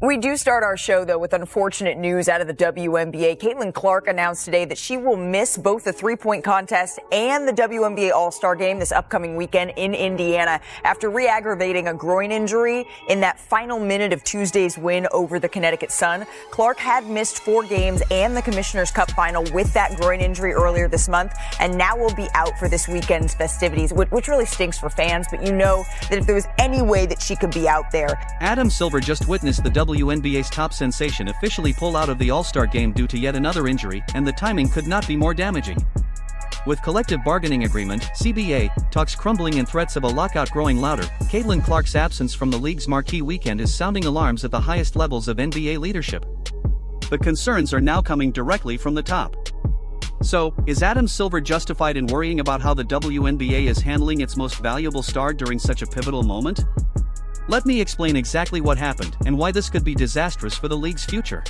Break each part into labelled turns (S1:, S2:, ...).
S1: We do start our show, though, with unfortunate news out of the WNBA. Caitlin Clark announced today that she will miss both the three-point contest and the WNBA All-Star Game this upcoming weekend in Indiana after re-aggravating a groin injury in that final minute of Tuesday's win over the Connecticut Sun. Clark had missed 4 games and the Commissioner's Cup final with that groin injury earlier this month, and now will be out for this weekend's festivities, which really stinks for fans, but you know that if there was any way that she could be out there.
S2: Adam Silver just witnessed the WNBA's top sensation officially pull out of the All-Star Game due to yet another injury, and the timing could not be more damaging. With collective bargaining agreement, CBA, talks crumbling and threats of a lockout growing louder, Caitlin Clark's absence from the league's marquee weekend is sounding alarms at the highest levels of NBA leadership. The concerns are now coming directly from the top. So, is Adam Silver justified in worrying about how the WNBA is handling its most valuable star during such a pivotal moment? Let me explain exactly what happened and why this could be disastrous for the league's future.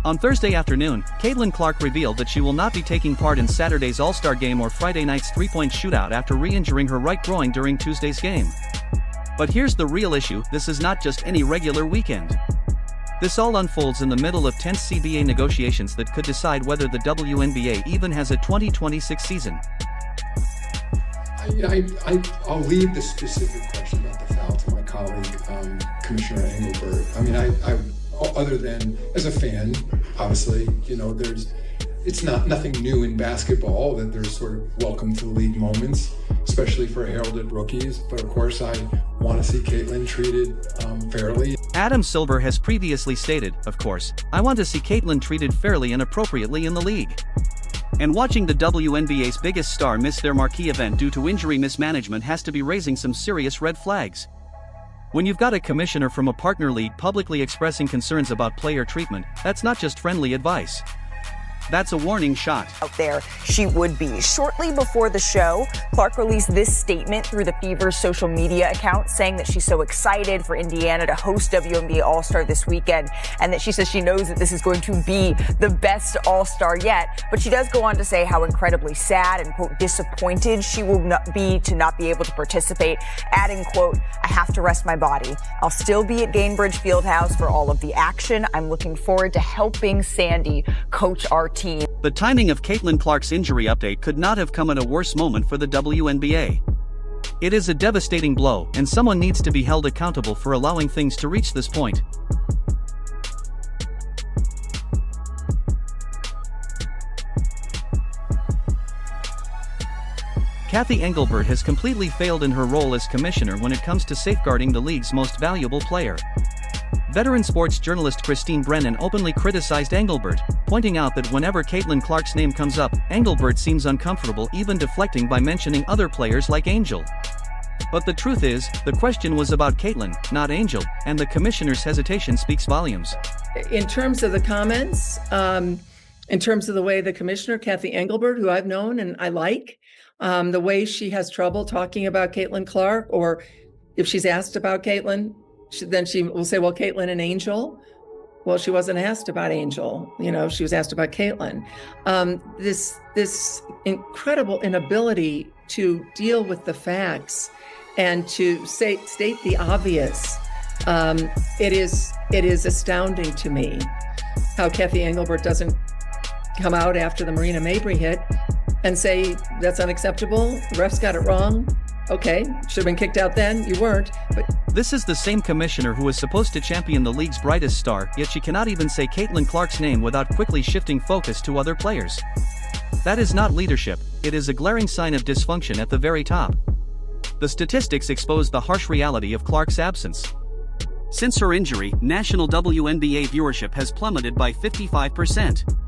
S2: On Thursday afternoon, Caitlin Clark revealed that she will not be taking part in Saturday's All-Star Game or Friday night's three-point shootout after re-injuring her right groin during Tuesday's game. But here's the real issue: this is not just any regular weekend. This all unfolds in the middle of tense CBA negotiations that could decide whether the WNBA even has a 2026 season.
S3: I'll leave the specific question about the foul to my colleague, Commissioner Engelbert. I mean, I other than as a fan, obviously, you know, it's nothing new in basketball that there's sort of welcome to the league moments, especially for heralded rookies. But of course, I want to see Caitlin treated fairly.
S2: Adam Silver has previously stated, of course, I want to see Caitlin treated fairly and appropriately in the league. And watching the WNBA's biggest star miss their marquee event due to injury mismanagement has to be raising some serious red flags. When you've got a commissioner from a partner league publicly expressing concerns about player treatment, that's not just friendly advice. That's a warning shot.
S1: Out there, she would be. Shortly before the show, Clark released this statement through the Fever's social media account saying that she's so excited for Indiana to host WNBA All-Star this weekend, and that she says she knows that this is going to be the best All-Star yet. But she does go on to say how incredibly sad and, quote, disappointed she will be to not be able to participate, adding, quote, I have to rest my body. I'll still be at Gainbridge Fieldhouse for all of the action. I'm looking forward to helping Sandy coach our team.
S2: The timing of Caitlin Clark's injury update could not have come at a worse moment for the WNBA. It is a devastating blow, and someone needs to be held accountable for allowing things to reach this point. Kathy Engelbert has completely failed in her role as commissioner when it comes to safeguarding the league's most valuable player. Veteran sports journalist Christine Brennan openly criticized Engelbert, pointing out that whenever Caitlin Clark's name comes up, Engelbert seems uncomfortable, even deflecting by mentioning other players like Angel. But the truth is, the question was about Caitlin, not Angel, and the commissioner's hesitation speaks volumes.
S4: In terms of the comments, in terms of the way the commissioner, Kathy Engelbert, who I've known and I like, the way she has trouble talking about Caitlin Clark, or if she's asked about Caitlin, then she will say, well, Caitlin and Angel. Well, she wasn't asked about Angel. You know, she was asked about Caitlin. This incredible inability to deal with the facts and to state the obvious. It is astounding to me how Kathy Engelbert doesn't come out after the Marina Mabry hit and say that's unacceptable. The refs got it wrong. Okay, should have been kicked out then. You weren't. But
S2: this is the same commissioner who is supposed to champion the league's brightest star, yet she cannot even say Caitlin Clark's name without quickly shifting focus to other players. That is not leadership, it is a glaring sign of dysfunction at the very top. The statistics expose the harsh reality of Clark's absence. Since her injury, national WNBA viewership has plummeted by 55%.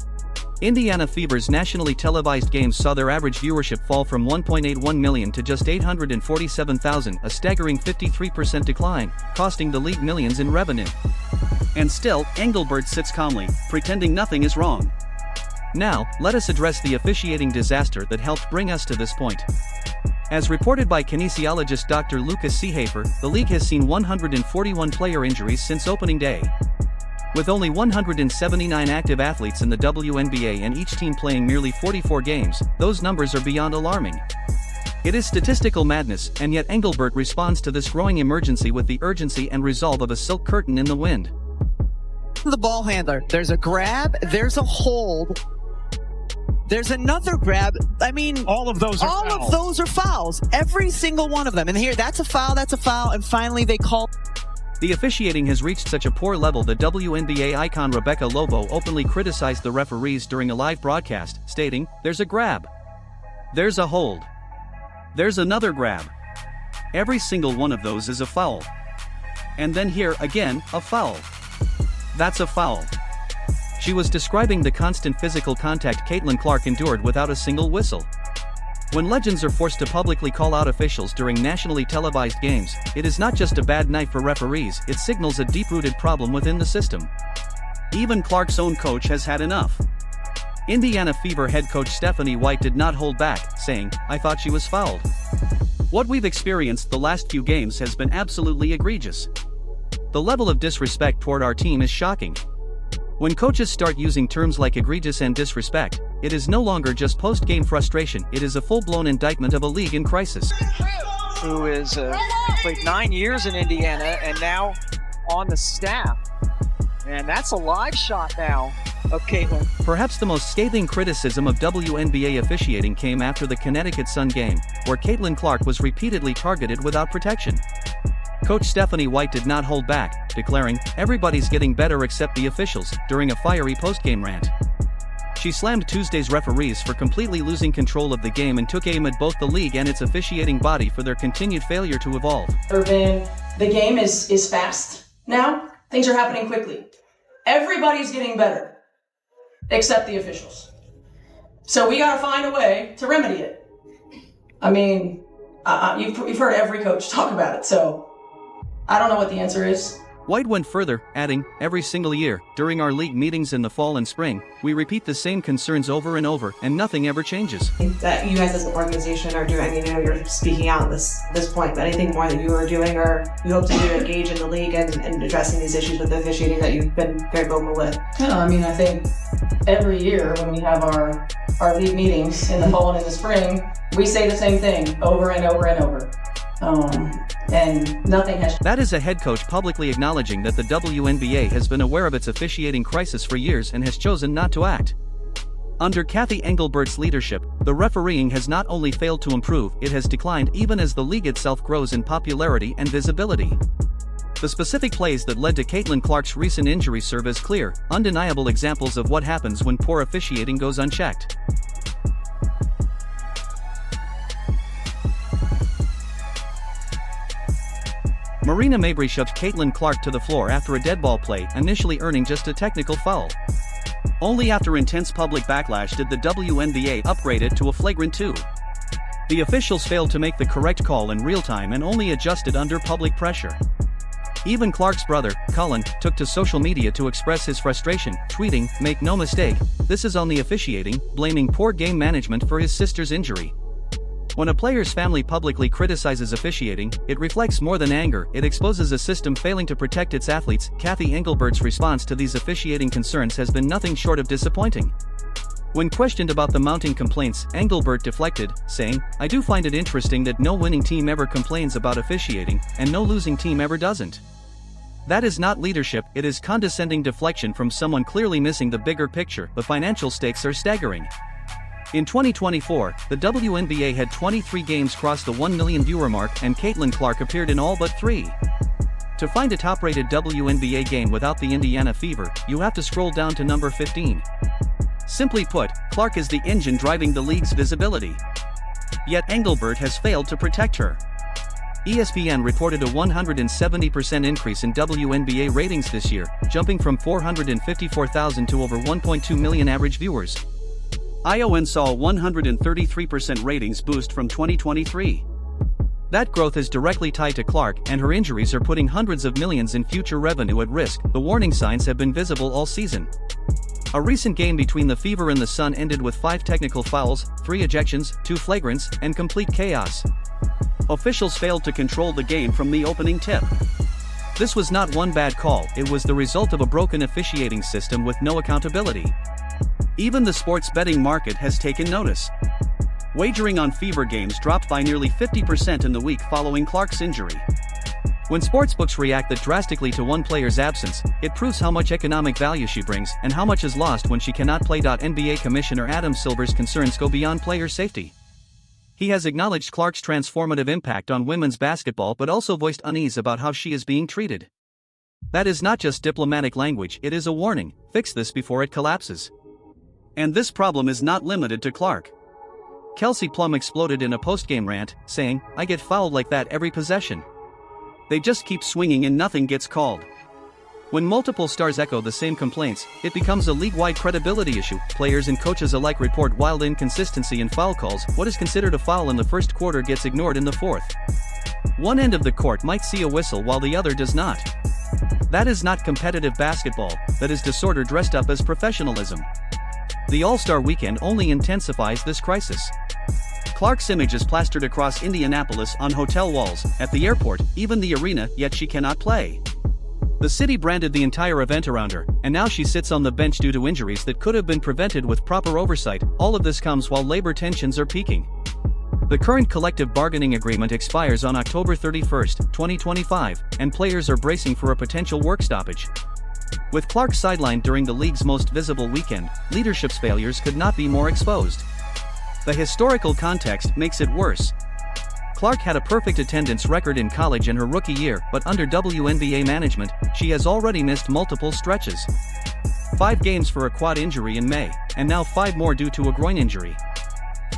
S2: Indiana Fever's nationally televised games saw their average viewership fall from 1.81 million to just 847,000, a staggering 53% decline, costing the league millions in revenue. And still, Engelbert sits calmly, pretending nothing is wrong. Now, let us address the officiating disaster that helped bring us to this point. As reported by kinesiologist Dr. Lucas Seehafer, the league has seen 141 player injuries since opening day. With only 179 active athletes in the WNBA and each team playing merely 44 games, those numbers are beyond alarming. It is statistical madness, and yet Engelbert responds to this growing emergency with the urgency and resolve of a silk curtain in the wind.
S5: the ball handler. There's a grab, there's a hold, there's another grab. I mean,
S6: all of those are
S5: fouls. Every single one of them. And here, that's a foul, and finally they call.
S2: The officiating has reached such a poor level that WNBA icon Rebecca Lobo openly criticized the referees during a live broadcast, stating, "There's a grab. There's a hold. There's another grab. Every single one of those is a foul. And then here, again, a foul. That's a foul." She was describing the constant physical contact Caitlin Clark endured without a single whistle. When legends are forced to publicly call out officials during nationally televised games, it is not just a bad night for referees, it signals a deep-rooted problem within the system. Even Clark's own coach has had enough. Indiana Fever head coach Stephanie White did not hold back, saying, "I thought she was fouled. What we've experienced the last few games has been absolutely egregious. The level of disrespect toward our team is shocking." When coaches start using terms like egregious and disrespect, it is no longer just post-game frustration, it is a full-blown indictment of a league in crisis.
S7: Who is played 9 years in Indiana and now on the staff. And that's a live shot now of Caitlin.
S2: Perhaps the most scathing criticism of WNBA officiating came after the Connecticut Sun game, where Caitlin Clark was repeatedly targeted without protection. Coach Stephanie White did not hold back, declaring, "Everybody's getting better except the officials," during a fiery post-game rant. She slammed Tuesday's referees for completely losing control of the game and took aim at both the league and its officiating body for their continued failure to evolve.
S8: The game is fast now. Things are happening quickly. Everybody's getting better, except the officials. So we gotta find a way to remedy it. I mean, you've heard every coach talk about it, so I don't know what the answer is.
S2: White went further, adding, "Every single year, during our league meetings in the fall and spring, we repeat the same concerns over and over, and nothing ever changes."
S9: That you guys as an organization are doing, I know you're speaking out at this point, but anything more that you are doing or you hope to do to engage in the league and addressing these issues with the officiating that you've been very vocal with?
S8: Yeah, I mean, I think every year when we have our league meetings in the fall and in the spring, we say the same thing over and over and over. And nothing has.
S2: That is a head coach publicly acknowledging that the WNBA has been aware of its officiating crisis for years and has chosen not to act. Under Cathy Engelbert's leadership, the refereeing has not only failed to improve, it has declined even as the league itself grows in popularity and visibility. The specific plays that led to Caitlin Clark's recent injury serve as clear, undeniable examples of what happens when poor officiating goes unchecked. Marina Mabrey shoved Caitlin Clark to the floor after a dead ball play, initially earning just a technical foul. Only after intense public backlash did the WNBA upgrade it to a flagrant 2. The officials failed to make the correct call in real time and only adjusted under public pressure. Even Clark's brother, Cullen, took to social media to express his frustration, tweeting, "Make no mistake, this is on the officiating," blaming poor game management for his sister's injury. When a player's family publicly criticizes officiating, it reflects more than anger, it exposes a system failing to protect its athletes. Cathy Engelbert's response to these officiating concerns has been nothing short of disappointing. When questioned about the mounting complaints, Engelbert deflected, saying, "I do find it interesting that no winning team ever complains about officiating, and no losing team ever doesn't. That is not leadership, it is condescending deflection from someone clearly missing the bigger picture. The financial stakes are staggering." In 2024, the WNBA had 23 games cross the 1 million viewer mark and Caitlin Clark appeared in all but 3. To find a top-rated WNBA game without the Indiana Fever, you have to scroll down to number 15. Simply put, Clark is the engine driving the league's visibility. Yet Engelbert has failed to protect her. ESPN reported a 170% increase in WNBA ratings this year, jumping from 454,000 to over 1.2 million average viewers. ION saw a 133% ratings boost from 2023. That growth is directly tied to Clark, and her injuries are putting hundreds of millions in future revenue at risk. The warning signs have been visible all season. A recent game between the Fever and the Sun ended with 5 technical fouls, 3 ejections, 2 flagrants, and complete chaos. Officials failed to control the game from the opening tip. This was not one bad call, it was the result of a broken officiating system with no accountability. Even the sports betting market has taken notice. Wagering on Fever games dropped by nearly 50% in the week following Clark's injury. When sportsbooks react that drastically to one player's absence, it proves how much economic value she brings and how much is lost when she cannot play. NBA Commissioner Adam Silver's concerns go beyond player safety. He has acknowledged Clark's transformative impact on women's basketball but also voiced unease about how she is being treated. That is not just diplomatic language, it is a warning: fix this before it collapses. And this problem is not limited to Clark. Kelsey Plum exploded in a post-game rant, saying, "I get fouled like that every possession. They just keep swinging and nothing gets called." When multiple stars echo the same complaints, it becomes a league-wide credibility issue. Players and coaches alike report wild inconsistency in foul calls. What is considered a foul in the first quarter gets ignored in the fourth. One end of the court might see a whistle while the other does not. That is not competitive basketball, that is disorder dressed up as professionalism. The All-Star Weekend only intensifies this crisis. Clark's image is plastered across Indianapolis, on hotel walls, at the airport, even the arena, yet she cannot play. The city branded the entire event around her, and now she sits on the bench due to injuries that could have been prevented with proper oversight. All of this comes while labor tensions are peaking. The current collective bargaining agreement expires on October 31, 2025, and players are bracing for a potential work stoppage. With Clark sidelined during the league's most visible weekend, leadership's failures could not be more exposed. The historical context makes it worse. Clark had a perfect attendance record in college in her rookie year, but under WNBA management, she has already missed multiple stretches. 5 games for a quad injury in May, and now 5 more due to a groin injury.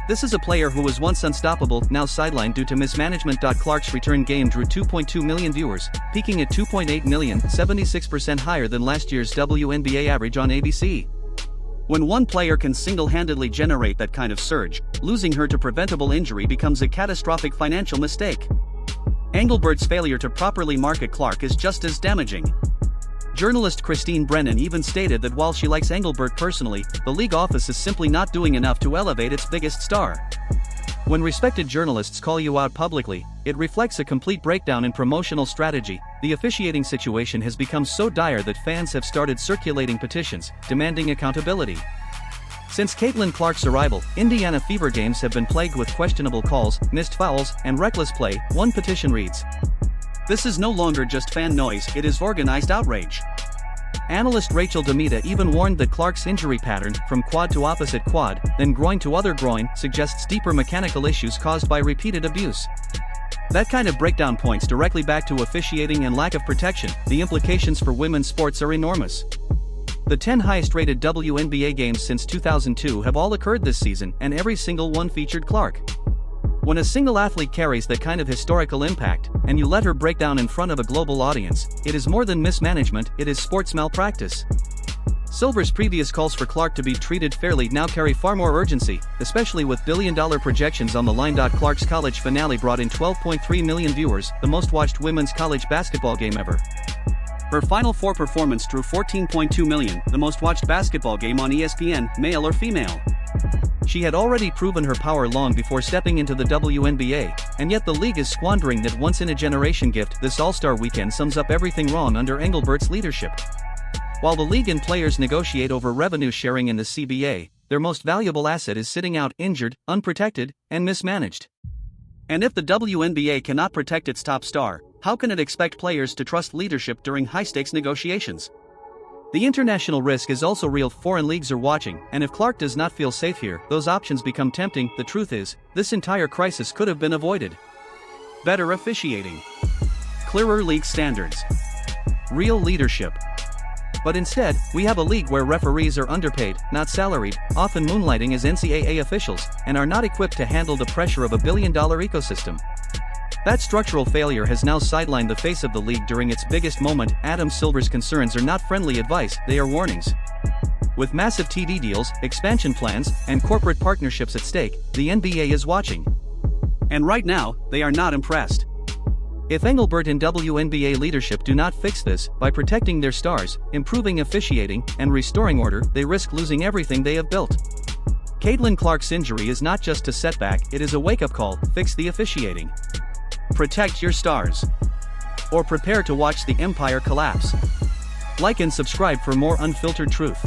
S2: This is a player who was once unstoppable, now sidelined due to mismanagement. Clark's return game drew 2.2 million viewers, peaking at 2.8 million, 76% higher than last year's WNBA average on ABC. When one player can single-handedly generate that kind of surge, losing her to preventable injury becomes a catastrophic financial mistake. Engelbert's failure to properly market Clark is just as damaging. Journalist Christine Brennan even stated that while she likes Engelbert personally, the league office is simply not doing enough to elevate its biggest star. When respected journalists call you out publicly, it reflects a complete breakdown in promotional strategy. The officiating situation has become so dire that fans have started circulating petitions, demanding accountability. Since Caitlin Clark's arrival, Indiana Fever games have been plagued with questionable calls, missed fouls, and reckless play. One petition reads, "This is no longer just fan noise, it is organized outrage." Analyst Rachel Demita even warned that Clark's injury pattern, from quad to opposite quad, then groin to other groin, suggests deeper mechanical issues caused by repeated abuse. That kind of breakdown points directly back to officiating and lack of protection. The implications for women's sports are enormous. The 10 highest-rated WNBA games since 2002 have all occurred this season, and every single one featured Clark. When a single athlete carries that kind of historical impact, and you let her break down in front of a global audience, it is more than mismanagement, it is sports malpractice. Silver's previous calls for Clark to be treated fairly now carry far more urgency, especially with billion-dollar projections on the line. Clark's college finale brought in 12.3 million viewers, the most-watched women's college basketball game ever. Her Final Four performance drew 14.2 million, the most-watched basketball game on ESPN, male or female. She had already proven her power long before stepping into the WNBA, and yet the league is squandering that once-in-a-generation gift. This All-Star Weekend sums up everything wrong under Engelbert's leadership. While the league and players negotiate over revenue sharing in the CBA, their most valuable asset is sitting out, injured, unprotected, and mismanaged. And if the WNBA cannot protect its top star, how can it expect players to trust leadership during high-stakes negotiations? The international risk is also real. Foreign leagues are watching, and if Clark does not feel safe here, those options become tempting. The truth is, this entire crisis could have been avoided. Better officiating. Clearer league standards. Real leadership. But instead, we have a league where referees are underpaid, not salaried, often moonlighting as NCAA officials, and are not equipped to handle the pressure of a billion-dollar ecosystem. That structural failure has now sidelined the face of the league during its biggest moment. Adam Silver's concerns are not friendly advice, they are warnings. With massive TV deals, expansion plans, and corporate partnerships at stake, the NBA is watching. And right now, they are not impressed. If Engelbert and WNBA leadership do not fix this, by protecting their stars, improving officiating, and restoring order, they risk losing everything they have built. Caitlin Clark's injury is not just a setback, it is a wake-up call. Fix the officiating. Protect your stars. Or prepare to watch the empire collapse. Like and subscribe for more unfiltered truth.